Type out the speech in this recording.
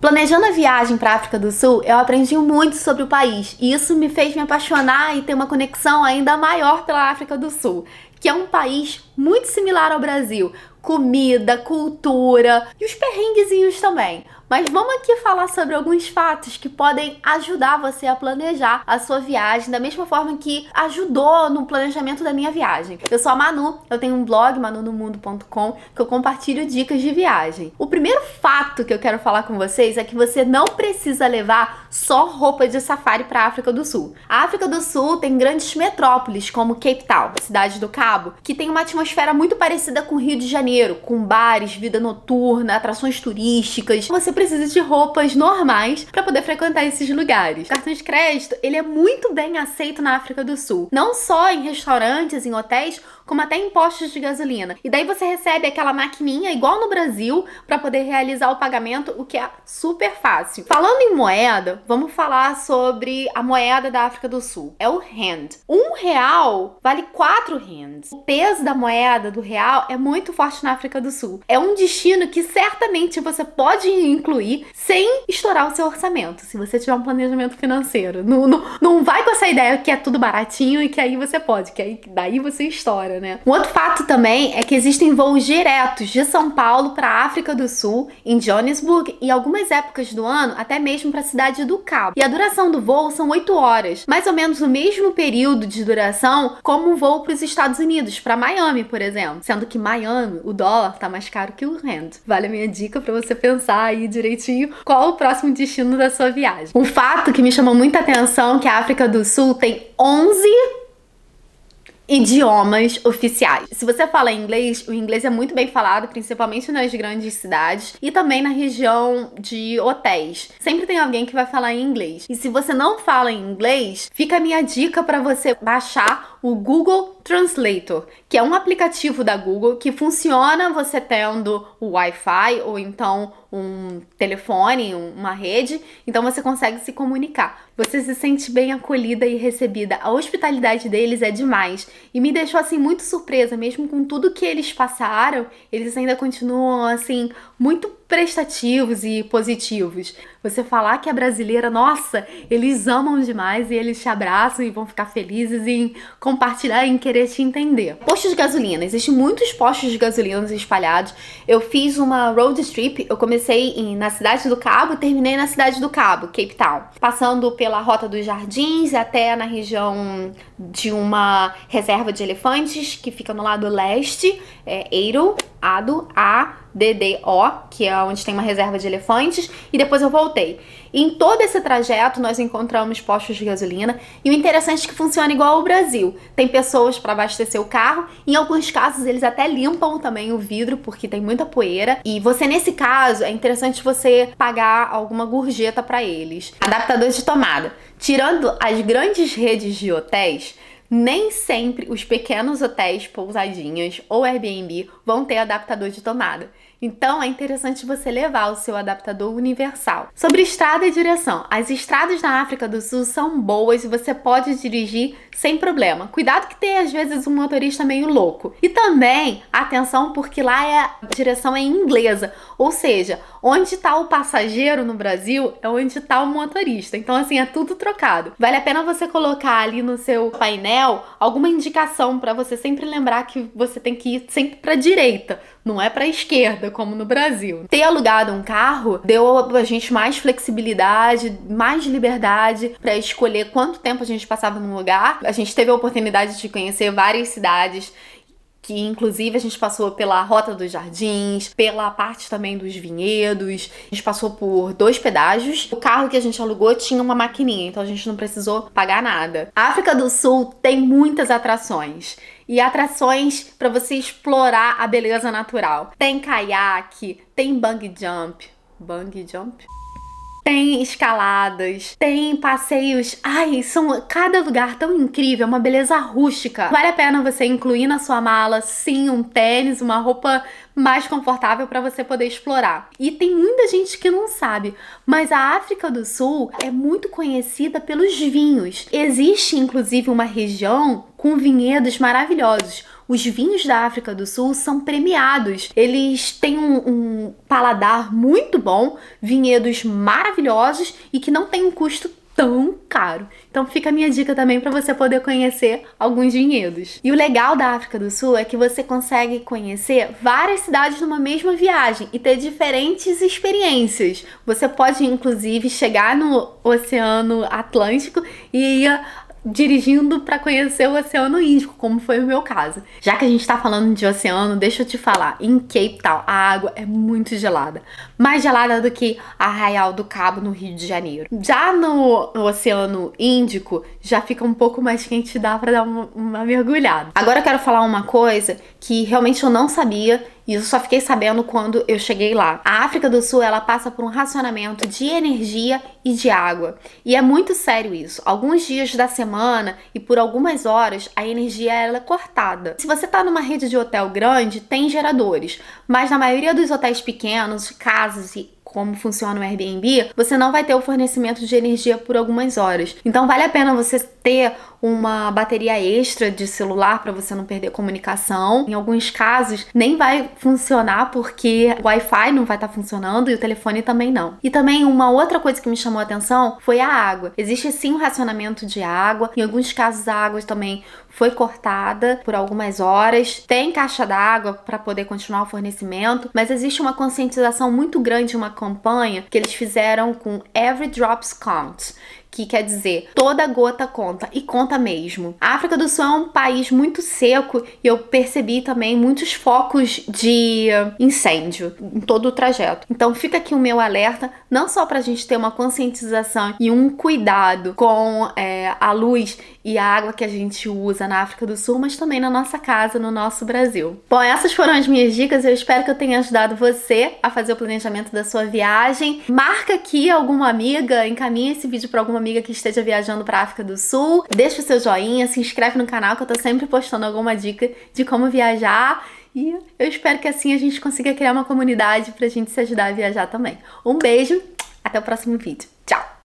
Planejando a viagem para a África do Sul, eu aprendi muito sobre o país e isso me fez me apaixonar e ter uma conexão ainda maior pela África do Sul, que é um país muito similar ao Brasil. Comida, cultura e os perrenguezinhos também. Mas vamos aqui falar sobre alguns fatos que podem ajudar você a planejar a sua viagem da mesma forma que ajudou no planejamento da minha viagem. Eu sou a Manu, eu tenho um blog, manunomundo.com, que eu compartilho dicas de viagem. O primeiro fato que eu quero falar com vocês é que você não precisa levar só roupa de safari para a África do Sul. A África do Sul tem grandes metrópoles como Cape Town, Cidade do Cabo, que tem uma atmosfera muito parecida com o Rio de Janeiro, com bares, vida noturna, atrações turísticas. Você precisa de roupas normais para poder frequentar esses lugares. O cartão de crédito, ele é muito bem aceito na África do Sul, não só em restaurantes, em hotéis, como até em postos de gasolina. E daí você recebe aquela maquininha igual no Brasil para poder realizar o pagamento, o que é super fácil. Falando em moeda, vamos falar sobre a moeda da África do Sul. É o rand. R$1 vale 4 rands. O peso da moeda do real é muito forte na África do Sul. É um destino que certamente você pode incluir sem estourar o seu orçamento, se você tiver um planejamento financeiro. Não vai com essa ideia que é tudo baratinho e que aí você pode, que aí daí você estoura, né? Um outro fato também é que existem voos diretos de São Paulo para a África do Sul, em Johannesburg, e algumas épocas do ano até mesmo para a Cidade do Cabo. E a duração do voo são 8 horas, mais ou menos o mesmo período de duração como um voo para os Estados Unidos, para Miami, por exemplo. Sendo que Miami, o dólar tá mais caro que o rand. Vale a minha dica para você pensar aí direitinho qual o próximo destino da sua viagem. Um fato que me chamou muita atenção é que a África do Sul tem 11 idiomas oficiais. Se você fala inglês, o inglês é muito bem falado, principalmente nas grandes cidades e também na região de hotéis. Sempre tem alguém que vai falar em inglês. E se você não fala em inglês, fica a minha dica para você baixar o Google Translator, que é um aplicativo da Google que funciona você tendo o Wi-Fi ou então um telefone, uma rede, então você consegue se comunicar. Você se sente bem acolhida e recebida. A hospitalidade deles é demais e me deixou assim muito surpresa, mesmo com tudo que eles passaram, eles ainda continuam assim muito prestativos e positivos. Você falar que é brasileira, nossa, eles amam demais e eles te abraçam e vão ficar felizes em compartilhar, em querer te entender. Postos de gasolina, existem muitos postos de gasolina espalhados. Eu fiz uma road trip, eu comecei na Cidade do Cabo e terminei na Cidade do Cabo, Cape Town, passando pela Rota dos Jardins até na região de uma reserva de elefantes que fica no lado leste, Addo, que é onde tem uma reserva de elefantes, e depois eu voltei. E em todo esse trajeto nós encontramos postos de gasolina, e o interessante é que funciona igual ao Brasil. Tem pessoas para abastecer o carro, em alguns casos eles até limpam também o vidro, porque tem muita poeira, e você nesse caso é interessante você pagar alguma gorjeta para eles. Adaptador de tomada. Tirando as grandes redes de hotéis, nem sempre os pequenos hotéis, pousadinhas ou Airbnb vão ter adaptador de tomada. Então é interessante você levar o seu adaptador universal. Sobre estrada e direção. As estradas na África do Sul são boas e você pode dirigir sem problema. Cuidado que tem às vezes um motorista meio louco. E também, atenção, porque lá a direção é inglesa. Ou seja, onde está o passageiro no Brasil é onde está o motorista. Então assim, é tudo trocado. Vale a pena você colocar ali no seu painel alguma indicação para você sempre lembrar que você tem que ir sempre para a direita. Não é para a esquerda, como no Brasil. Ter alugado um carro deu a gente mais flexibilidade, mais liberdade para escolher quanto tempo a gente passava num lugar. A gente teve a oportunidade de conhecer várias cidades, que inclusive a gente passou pela Rota dos Jardins, pela parte também dos vinhedos, a gente passou por 2 pedágios. O carro que a gente alugou tinha uma maquininha, então a gente não precisou pagar nada. A África do Sul tem muitas atrações. E atrações para você explorar a beleza natural. Tem caiaque, tem bungee jump. Bungee jump? Tem escaladas, tem passeios. Ai, cada lugar tão incrível, uma beleza rústica. Vale a pena você incluir na sua mala, sim, um tênis, uma roupa mais confortável para você poder explorar. E tem muita gente que não sabe, mas a África do Sul é muito conhecida pelos vinhos. Existe, inclusive, uma região com vinhedos maravilhosos. Os vinhos da África do Sul são premiados. Eles têm um paladar muito bom, vinhedos maravilhosos e que não tem um custo tão caro. Então fica a minha dica também para você poder conhecer alguns vinhedos. E o legal da África do Sul é que você consegue conhecer várias cidades numa mesma viagem e ter diferentes experiências. Você pode inclusive chegar no Oceano Atlântico e ir dirigindo para conhecer o Oceano Índico, como foi o meu caso. Já que a gente tá falando de oceano, deixa eu te falar, em Cape Town a água é muito gelada, mais gelada do que Arraial do Cabo no Rio de Janeiro. Já no Oceano Índico já fica um pouco mais quente, dá para dar uma mergulhada. Agora eu quero falar uma coisa que realmente eu não sabia e eu só fiquei sabendo quando eu cheguei lá. A África do Sul, ela passa por um racionamento de energia e de água. E é muito sério isso. Alguns dias da semana e por algumas horas, a energia ela é cortada. Se você tá numa rede de hotel grande, tem geradores. Mas na maioria dos hotéis pequenos, casas e como funciona o Airbnb, você não vai ter o fornecimento de energia por algumas horas. Então vale a pena você ter uma bateria extra de celular para você não perder comunicação. Em alguns casos nem vai funcionar porque o Wi-Fi não vai estar funcionando e o telefone também não. E também uma outra coisa que me chamou a atenção foi a água. Existe sim um racionamento de água. Em alguns casos a água também foi cortada por algumas horas. Tem caixa d'água para poder continuar o fornecimento, mas existe uma conscientização muito grande, uma campanha que eles fizeram com Every Drops Counts, que quer dizer, toda gota conta, e conta mesmo. A África do Sul é um país muito seco e eu percebi também muitos focos de incêndio em todo o trajeto. Então fica aqui o meu alerta, não só pra gente ter uma conscientização e um cuidado com a luz e a água que a gente usa na África do Sul, mas também na nossa casa, no nosso Brasil. Bom, essas foram as minhas dicas, eu espero que eu tenha ajudado você a fazer o planejamento da sua viagem. Marca aqui alguma amiga, encaminha esse vídeo para alguma amiga que esteja viajando para a África do Sul, deixa o seu joinha, se inscreve no canal que eu tô sempre postando alguma dica de como viajar e eu espero que assim a gente consiga criar uma comunidade pra gente se ajudar a viajar também. Um beijo, até o próximo vídeo. Tchau!